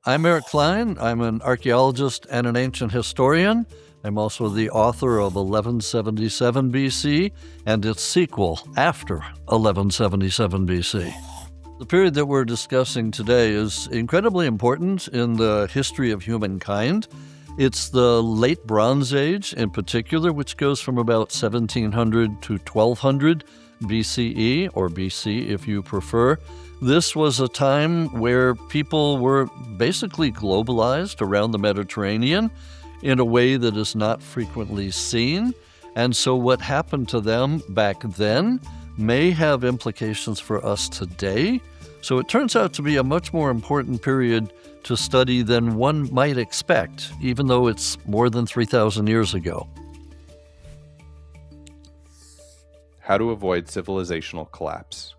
I'm Eric Cline. I'm an archaeologist and an ancient historian. I'm also the author of 1177 BC and its sequel after 1177 BC. The period that we're discussing today is incredibly important in the history of humankind. It's the late Bronze Age in particular, which goes from about 1700 to 1200 BCE, or BC if you prefer. This was a time where people were basically globalized around the Mediterranean in a way that is not frequently seen. And so what happened to them back then may have implications for us today. So it turns out to be a much more important period to study than one might expect, even though it's more than 3,000 years ago. How to avoid civilizational collapse.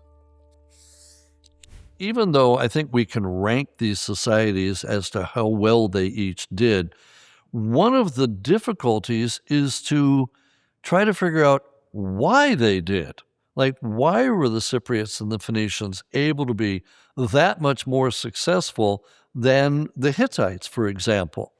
Even though I think we can rank these societies as to how well they each did, one of the difficulties is to try to figure out why they did. Like, why were the Cypriots and the Phoenicians able to be that much more successful than the Hittites, for example?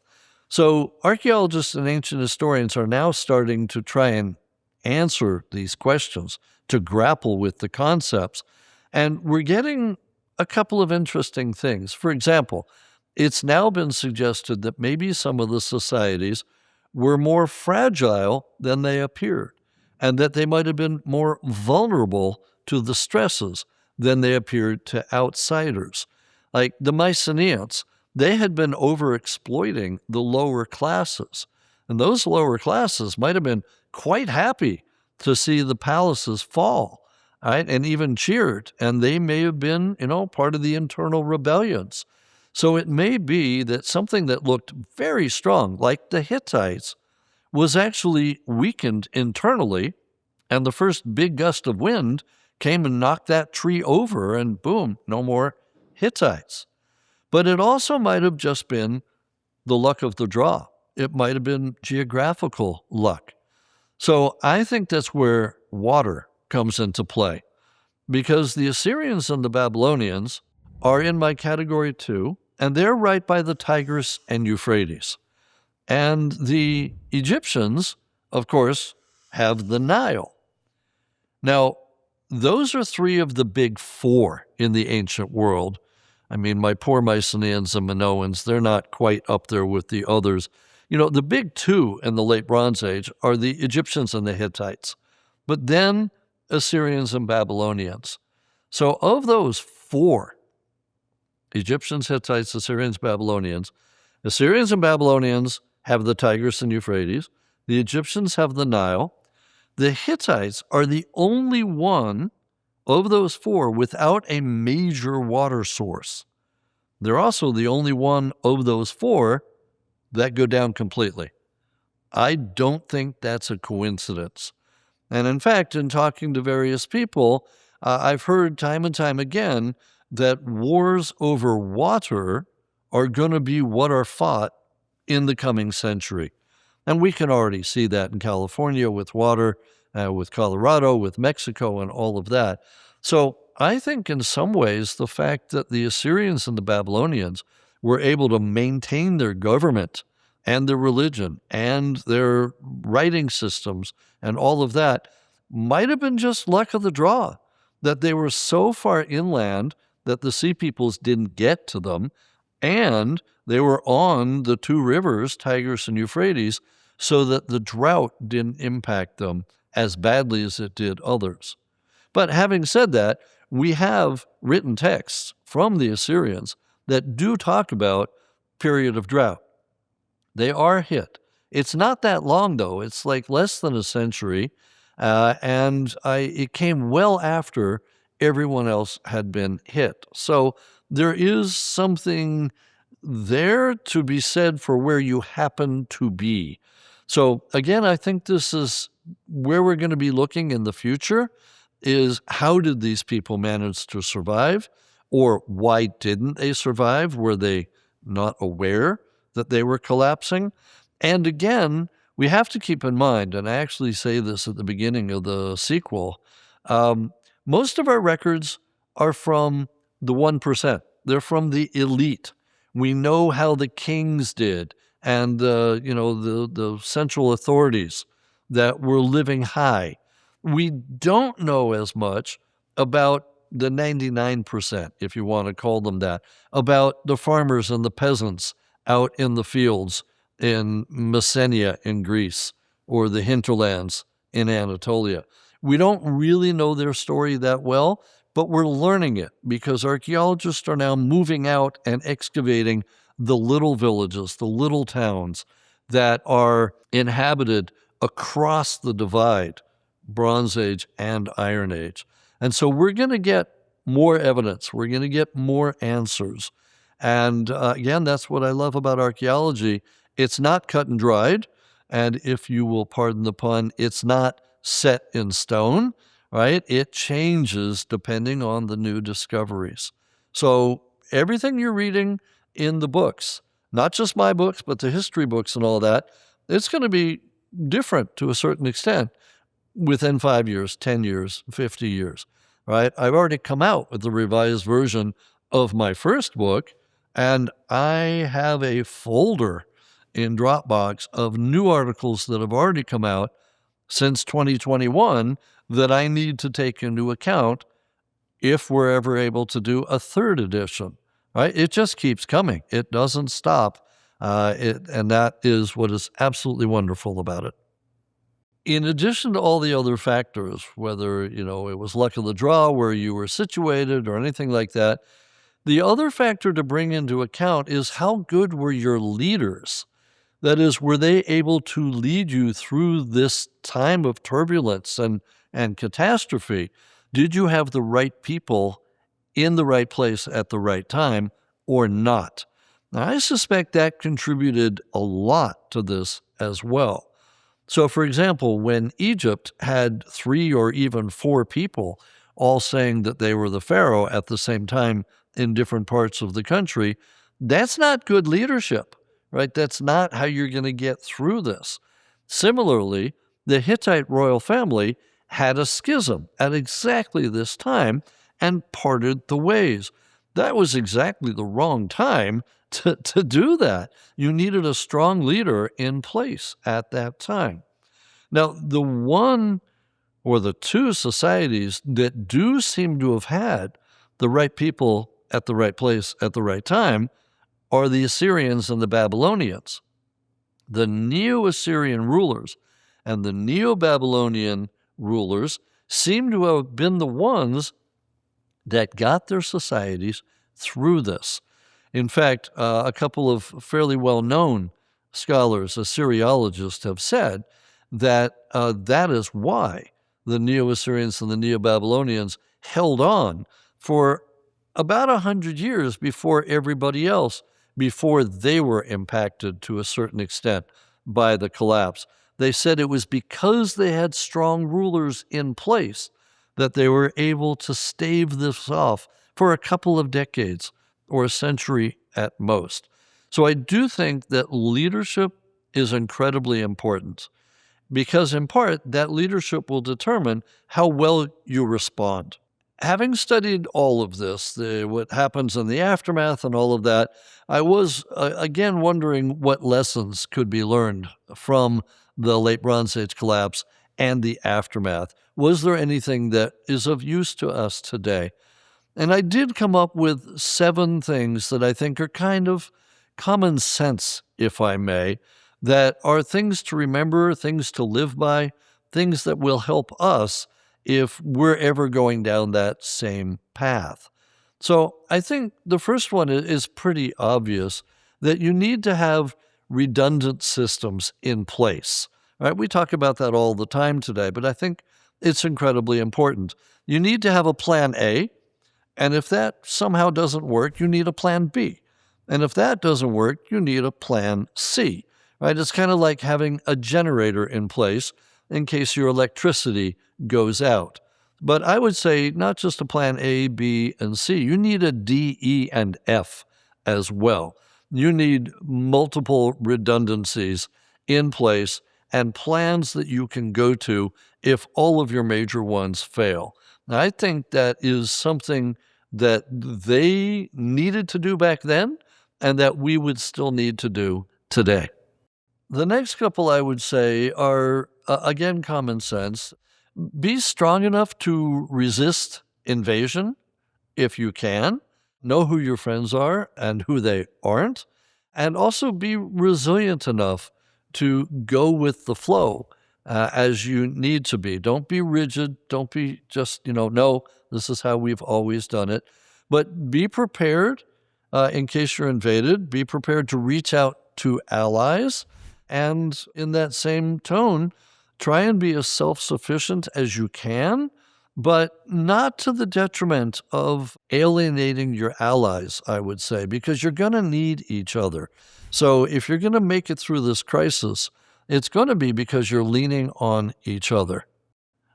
So archaeologists and ancient historians are now starting to try and answer these questions, to grapple with the concepts. And we're getting a couple of interesting things. For example, it's now been suggested that maybe some of the societies were more fragile than they appeared, and that they might have been more vulnerable to the stresses than they appeared to outsiders. Like the Mycenaeans, they had been overexploiting the lower classes, and those lower classes might have been quite happy to see the palaces fall. Right, and even cheered, and they may have been, part of the internal rebellions. So it may be that something that looked very strong, like the Hittites, was actually weakened internally, and the first big gust of wind came and knocked that tree over, and boom, no more Hittites. But it also might have just been the luck of the draw. It might have been geographical luck. So I think that's where water comes into play, because the Assyrians and the Babylonians are in my category too, and they're right by the Tigris and Euphrates. And the Egyptians, of course, have the Nile. Now, those are three of the big four in the ancient world. I mean, my poor Mycenaeans and Minoans, they're not quite up there with the others. The big two in the late Bronze Age are the Egyptians and the Hittites. But then Assyrians and Babylonians. So of those four, Egyptians, Hittites, Assyrians, Babylonians, Assyrians and Babylonians have the Tigris and Euphrates. The Egyptians have the Nile. The Hittites are the only one of those four without a major water source. They're also the only one of those four that go down completely. I don't think that's a coincidence. And in fact, in talking to various people, I've heard time and time again that wars over water are going to be what are fought in the coming century. And we can already see that in California with water, with Colorado, with Mexico, and all of that. So I think in some ways the fact that the Assyrians and the Babylonians were able to maintain their government and their religion and their writing systems and all of that might have been just luck of the draw, that they were so far inland that the sea peoples didn't get to them, and they were on the two rivers, Tigris and Euphrates, so that the drought didn't impact them as badly as it did others. But having said that, we have written texts from the Assyrians that do talk about period of drought. They are hit. It's not that long, though. It's like less than a century, and it came well after everyone else had been hit. So there is something there to be said for where you happen to be. So again, I think this is where we're going to be looking in the future, is how did these people manage to survive, or why didn't they survive? Were they not aware that they were collapsing? And again, we have to keep in mind, and I actually say this at the beginning of the sequel, most of our records are from the 1%. They're from the elite. We know how the kings did and the central authorities that were living high. We don't know as much about the 99%, if you want to call them that, about the farmers and the peasants out in the fields in Messenia in Greece or the hinterlands in Anatolia. We don't really know their story that well, but we're learning it because archaeologists are now moving out and excavating the little villages, the little towns that are inhabited across the divide, Bronze Age and Iron Age. And so we're going to get more evidence. We're going to get more answers. And again, that's what I love about archaeology. It's not cut and dried. And if you will pardon the pun, it's not set in stone, right? It changes depending on the new discoveries. So everything you're reading in the books, not just my books, but the history books and all that, it's going to be different to a certain extent within 5 years, 10 years, 50 years, right? I've already come out with the revised version of my first book, and I have a folder in Dropbox of new articles that have already come out since 2021 that I need to take into account if we're ever able to do a third edition, right? It just keeps coming. It doesn't stop. And that is what is absolutely wonderful about it. In addition to all the other factors, whether, it was luck of the draw, where you were situated or anything like that, the other factor to bring into account is how good were your leaders? That is, were they able to lead you through this time of turbulence and catastrophe? Did you have the right people in the right place at the right time or not? Now, I suspect that contributed a lot to this as well. So, for example, when Egypt had 3 or even 4 people all saying that they were the pharaoh at the same time in different parts of the country, that's not good leadership, right? That's not how you're going to get through this. Similarly, the Hittite royal family had a schism at exactly this time and parted the ways. That was exactly the wrong time to do that. You needed a strong leader in place at that time. Now, the one or the two societies that do seem to have had the right people at the right place at the right time are the Assyrians and the Babylonians. The Neo-Assyrian rulers and the Neo-Babylonian rulers seem to have been the ones that got their societies through this. In fact, a couple of fairly well-known scholars, Assyriologists, have said that that is why the Neo-Assyrians and the Neo-Babylonians held on for about 100 years before everybody else, before they were impacted to a certain extent by the collapse. They said it was because they had strong rulers in place that they were able to stave this off for a couple of decades or a century at most. So I do think that leadership is incredibly important because, in part, that leadership will determine how well you respond. Having studied all of this, what happens in the aftermath and all of that, I was, again, wondering what lessons could be learned from the late Bronze Age collapse and the aftermath. Was there anything that is of use to us today? And I did come up with 7 things that I think are kind of common sense, if I may, that are things to remember, things to live by, things that will help us if we're ever going down that same path. So I think the first one is pretty obvious, that you need to have redundant systems in place. Right? We talk about that all the time today, but I think it's incredibly important. You need to have a plan A, and if that somehow doesn't work, you need a plan B. And if that doesn't work, you need a plan C. Right? It's kind of like having a generator in place in case your electricity goes out. But I would say not just a plan A, B, and C. You need a D, E, and F as well. You need multiple redundancies in place and plans that you can go to if all of your major ones fail. Now, I think that is something that they needed to do back then, and that we would still need to do today. The next couple I would say are, again, common sense. Be strong enough to resist invasion if you can. Know who your friends are and who they aren't. And also be resilient enough to go with the flow as you need to be. Don't be rigid. Don't be just, no, this is how we've always done it. But be prepared in case you're invaded. Be prepared to reach out to allies. And in that same tone, try and be as self-sufficient as you can, but not to the detriment of alienating your allies, I would say, because you're going to need each other. So if you're going to make it through this crisis, it's going to be because you're leaning on each other.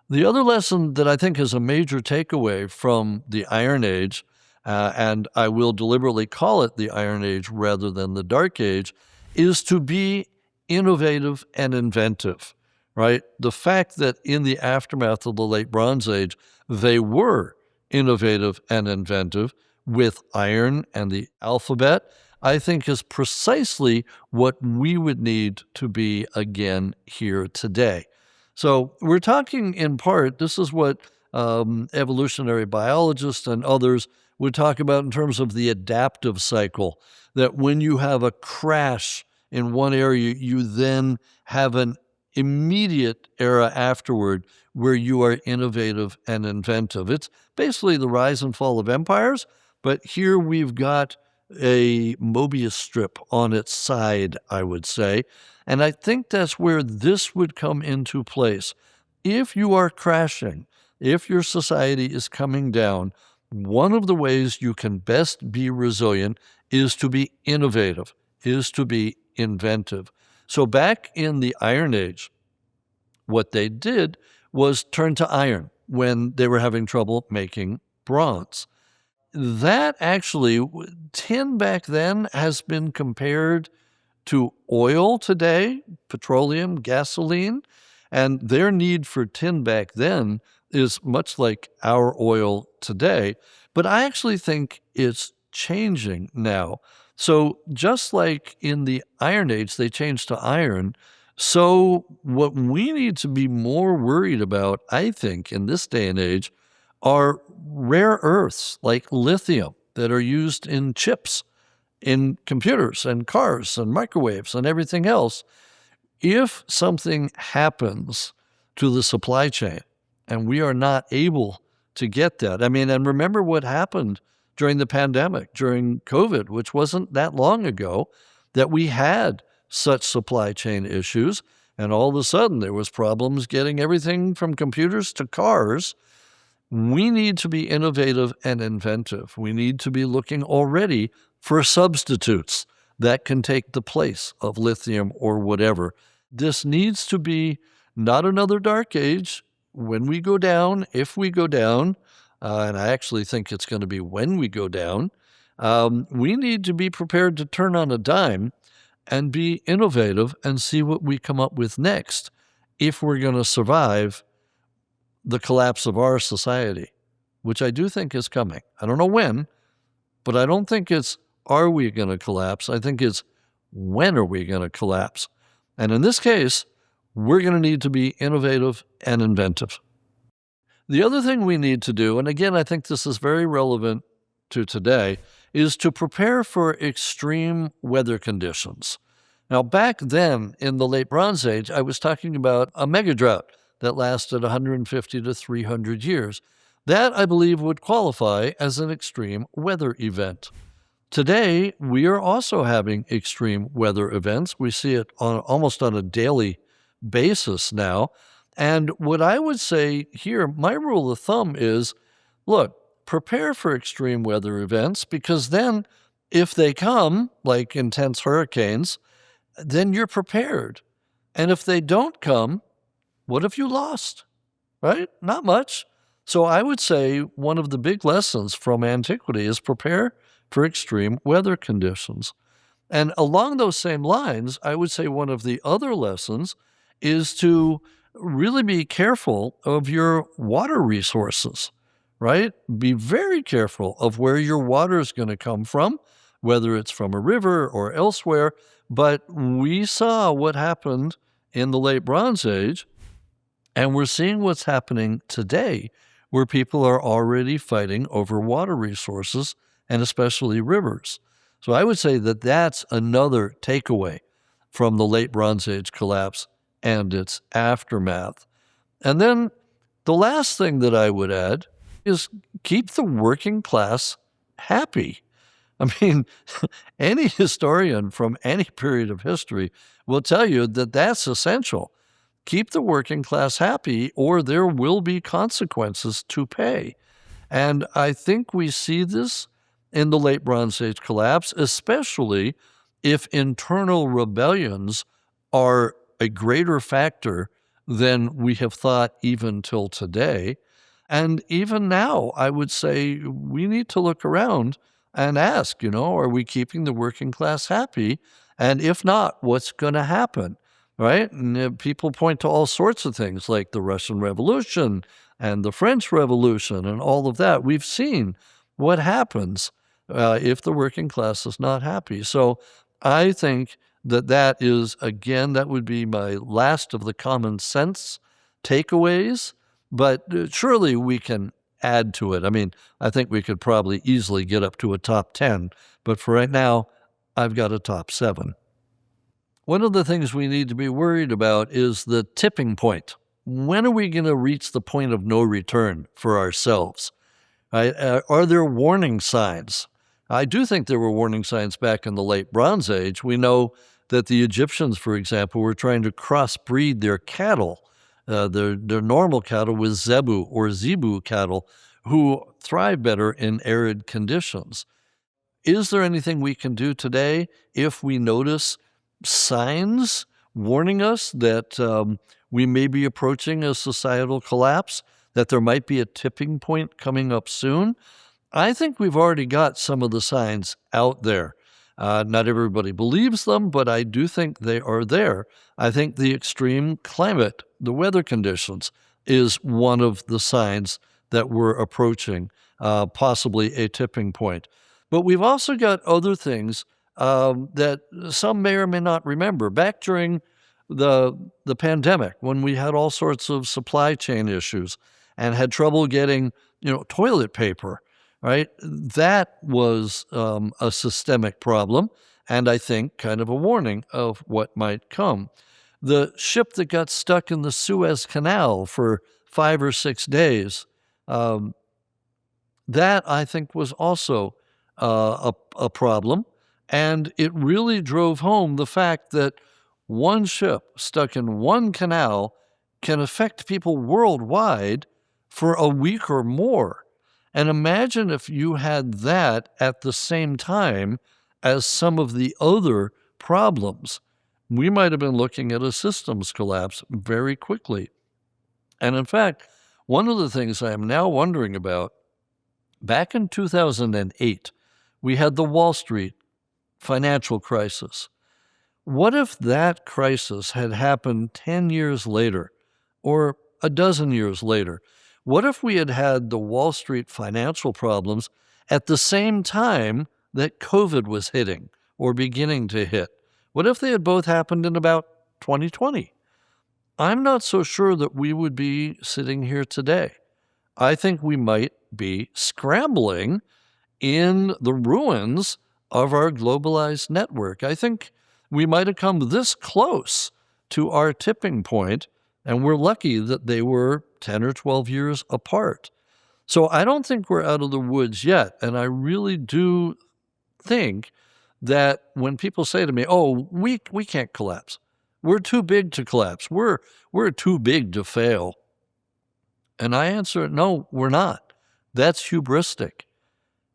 The other lesson that I think is a major takeaway from the Iron Age, and I will deliberately call it the Iron Age rather than the Dark Age, is to be innovative and inventive, right? The fact that in the aftermath of the Late Bronze Age, they were innovative and inventive with iron and the alphabet, I think is precisely what we would need to be again here today. So we're talking in part, this is what evolutionary biologists and others would talk about in terms of the adaptive cycle, that when you have a crash in one area, you then have an immediate era afterward where you are innovative and inventive. It's basically the rise and fall of empires, but here we've got a Mobius strip on its side, I would say. And I think that's where this would come into place. If you are crashing, if your society is coming down, one of the ways you can best be resilient is to be innovative, is to be inventive. So back in the Iron Age, what they did was turn to iron when they were having trouble making bronze. That actually, tin back then has been compared to oil today, petroleum, gasoline, and their need for tin back then is much like our oil today. But I actually think it's changing now. So just like in the Iron Age, they changed to iron. So what we need to be more worried about, I think, in this day and age, are rare earths like lithium that are used in chips, in computers and cars and microwaves and everything else. If something happens to the supply chain and we are not able to get that, and remember what happened during the pandemic, during COVID, which wasn't that long ago, that we had such supply chain issues, and all of a sudden there was problems getting everything from computers to cars. We need to be innovative and inventive. We need to be looking already for substitutes that can take the place of lithium or whatever. This needs to be not another dark age. When we go down, if we go down, and I actually think it's going to be when we go down, we need to be prepared to turn on a dime and be innovative and see what we come up with next if we're going to survive the collapse of our society, which I do think is coming. I don't know when, but I don't think it's, are we going to collapse? I think it's, when are we going to collapse? And in this case, we're going to need to be innovative and inventive. The other thing we need to do, and again, I think this is very relevant to today, is to prepare for extreme weather conditions. Now, back then in the late Bronze Age, I was talking about a mega drought that lasted 150 to 300 years. That, I believe, would qualify as an extreme weather event. Today, we are also having extreme weather events. We see it almost on a daily basis now. And what I would say here, my rule of thumb is, look, prepare for extreme weather events, because then if they come, like intense hurricanes, then you're prepared. And if they don't come, what have you lost, right? Not much. So I would say one of the big lessons from antiquity is prepare for extreme weather conditions. And along those same lines, I would say one of the other lessons is to really be careful of your water resources, right? Be very careful of where your water is going to come from. whether it's from a river or elsewhere. But we saw what happened in the late Bronze Age, and we're seeing what's happening today, where people are already fighting over water resources and especially rivers. So I would say that that's another takeaway from the late Bronze Age collapse and its aftermath. And then the last thing that I would add is keep the working class happy. I mean, any historian from any period of history will tell you that that's essential. Keep the working class happy, or there will be consequences to pay. And I think we see this in the late Bronze Age collapse, especially if internal rebellions are a greater factor than we have thought even till today. And even now, I would say we need to look around and ask, are we keeping the working class happy? And if not, what's going to happen, right? And people point to all sorts of things like the Russian Revolution and the French Revolution and all of that. We've seen what happens if the working class is not happy. So I think that is, again, that would be my last of the common sense takeaways, but surely we can add to it. I mean, I think we could probably easily get up to a top 10, but for right now, I've got a top 7. One of the things we need to be worried about is the tipping point. When are we going to reach the point of no return for ourselves? Right? Are there warning signs? I do think there were warning signs back in the late Bronze Age. We know that the Egyptians, for example, were trying to crossbreed their cattle, their normal cattle, with zebu or zebu cattle, who thrive better in arid conditions. Is there anything we can do today if we notice signs warning us that we may be approaching a societal collapse, that there might be a tipping point coming up soon? I think we've already got some of the signs out there. Not everybody believes them, but I do think they are there. I think the extreme climate, the weather conditions, is one of the signs that we're approaching possibly a tipping point. But we've also got other things that some may or may not remember. Back during the pandemic, when we had all sorts of supply chain issues and had trouble getting, toilet paper, right? That was a systemic problem, and I think kind of a warning of what might come. The ship that got stuck in the Suez Canal for 5 or 6 days, that I think was also a problem, and it really drove home the fact that one ship stuck in one canal can affect people worldwide for a week or more. And imagine if you had that at the same time as some of the other problems. We might have been looking at a systems collapse very quickly. And in fact, one of the things I am now wondering about, back in 2008, we had the Wall Street financial crisis. What if that crisis had happened 10 years later or a dozen years later? What if we had had the Wall Street financial problems at the same time that COVID was hitting or beginning to hit? What if they had both happened in about 2020? I'm not so sure that we would be sitting here today. I think we might be scrambling in the ruins of our globalized network. I think we might have come this close to our tipping point, and we're lucky that they were 10 or 12 years apart. So I don't think we're out of the woods yet, and I really do think that when people say to me, oh, we can't collapse. We're too big to collapse. We're too big to fail. And I answer, no, we're not. That's hubristic.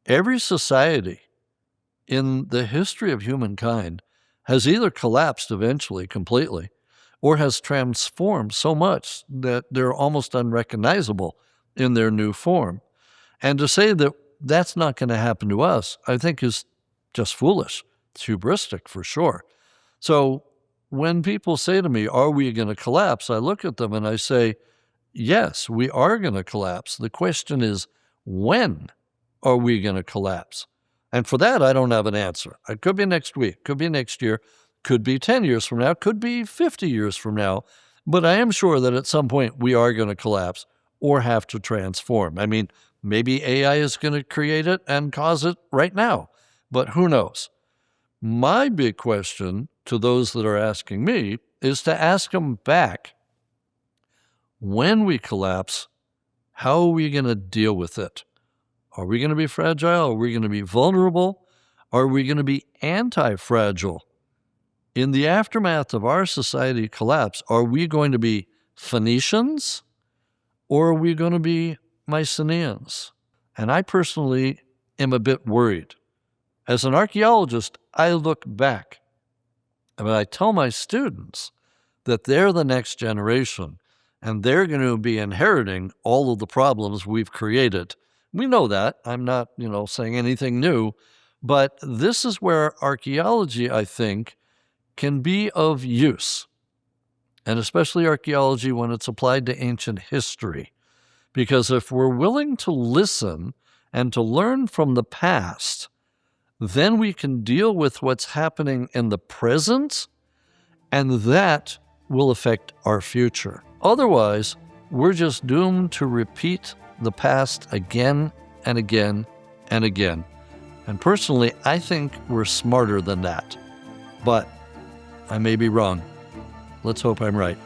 Every society in the history of humankind has either collapsed eventually completely or has transformed so much that they're almost unrecognizable in their new form. And to say that that's not going to happen to us, I think is just foolish. It's hubristic for sure. So when people say to me, are we going to collapse? I look at them and I say, yes, we are going to collapse. The question is, when are we going to collapse? And for that, I don't have an answer. It could be next week, could be next year, could be 10 years from now, could be 50 years from now. But I am sure that at some point we are going to collapse or have to transform. I mean, maybe AI is going to create it and cause it right now, but who knows? My big question to those that are asking me is to ask them back, when we collapse, how are we going to deal with it? Are we going to be fragile? Are we going to be vulnerable? Are we going to be anti-fragile? In the aftermath of our society collapse, are we going to be Phoenicians or are we going to be Mycenaeans? And I personally am a bit worried. As an archaeologist, I look back and I tell my students that they're the next generation and they're going to be inheriting all of the problems we've created. We know that. I'm not, saying anything new, but this is where archaeology, I think, can be of use, and especially archaeology when it's applied to ancient history. Because if we're willing to listen and to learn from the past, then we can deal with what's happening in the present, and that will affect our future. Otherwise, we're just doomed to repeat the past again and again and again. And personally, I think we're smarter than that. But I may be wrong. Let's hope I'm right.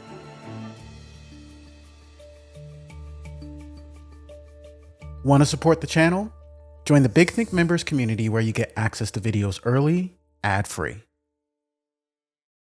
Want to support the channel? Join the Big Think members community where you get access to videos early, ad-free.